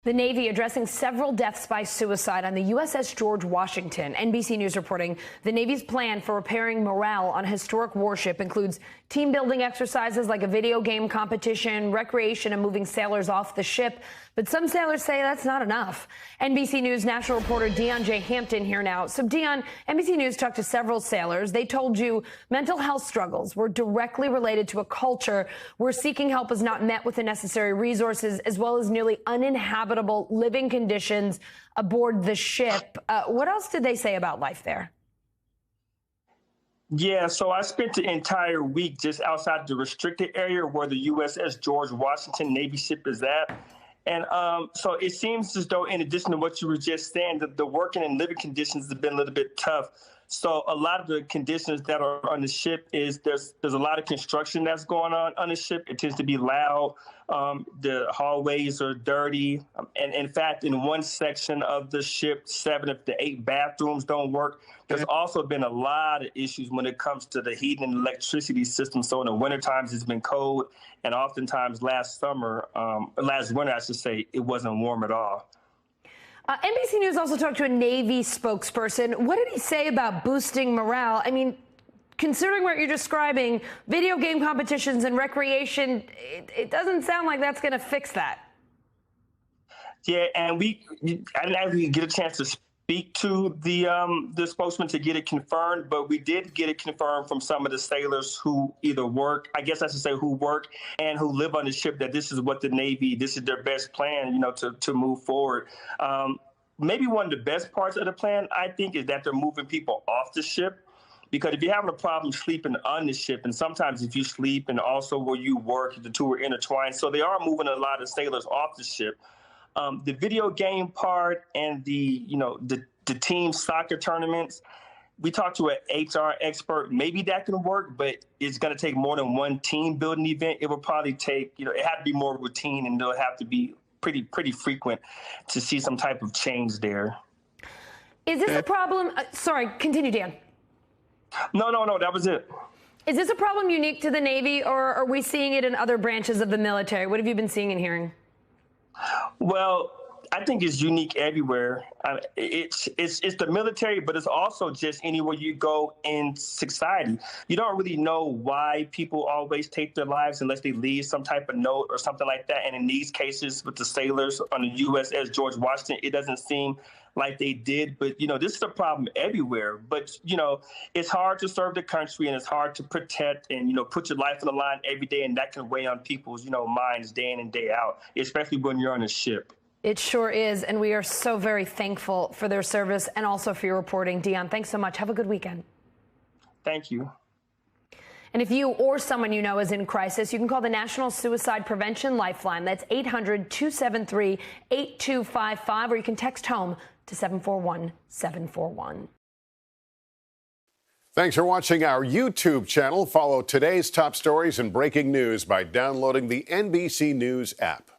The Navy addressing several deaths by suicide on the USS George Washington. NBC News reporting the Navy's plan for repairing morale on a historic warship includes team building exercises like a video game competition, recreation, and moving sailors off the ship. But some sailors say that's not enough. NBC News national reporter Deon Hampton here now. So, Deon, NBC News talked to several sailors. They told you mental health struggles were directly related to a culture where seeking help was not met with the necessary resources, as well as nearly uninhabitable living conditions aboard the ship. What else did they say about life there? Yeah, so I spent the entire week just outside the restricted area where the USS George Washington Navy ship is at. And so it seems as though, in addition to what you were just saying, that the working and living conditions have been a little bit tough. So a lot of the conditions that are on the ship is there's a lot of construction that's going on the ship. It tends to be loud. The hallways are dirty. And in fact, in one section of the ship, 7 of the 8 bathrooms don't work. There's also been a lot of issues when it comes to the heating and electricity system. So in the winter times, it's been cold. And oftentimes last winter, I should say, it wasn't warm at all. NBC News also talked to a Navy spokesperson. What did he say about boosting morale? I mean, considering what you're describing, video game competitions and recreation, it doesn't sound like that's going to fix that. Yeah, and I didn't actually get a chance to speak to the spokesman to get it confirmed, but we did get it confirmed from some of the sailors who either work, I guess I should say who work and who live on the ship, that this is what the Navy, this is their best plan, to move forward. Maybe one of the best parts of the plan, I think, is that they're moving people off the ship. Because if you're having a problem sleeping on the ship, and sometimes if you sleep and also where you work, the two are intertwined. So they are moving a lot of sailors off the ship. The video game part and the team soccer tournaments, we talked to an HR expert. Maybe that can work, but it's going to take more than one team building event. It will probably take, it had to be more routine, and it'll have to be pretty frequent to see some type of change there. Is this a problem? Sorry, continue, Dan. No, that was it. Is this a problem unique to the Navy, or are we seeing it in other branches of the military? What have you been seeing and hearing? Well, I think it's unique everywhere. It's the military, but it's also just anywhere you go in society. You don't really know why people always take their lives unless they leave some type of note or something like that. And in these cases with the sailors on the USS George Washington, it doesn't seem like they did. But, this is a problem everywhere. But, it's hard to serve the country, and it's hard to protect and, put your life on the line every day. And that can weigh on people's, minds day in and day out, especially when you're on a ship. It sure is, and we are so very thankful for their service and also for your reporting. Deon, thanks so much. Have a good weekend. Thank you. And if you or someone you know is in crisis, you can call the National Suicide Prevention Lifeline. That's 800-273-8255, or you can text HOME to 741-741. Thanks for watching our YouTube channel. Follow today's top stories and breaking news by downloading the NBC News app.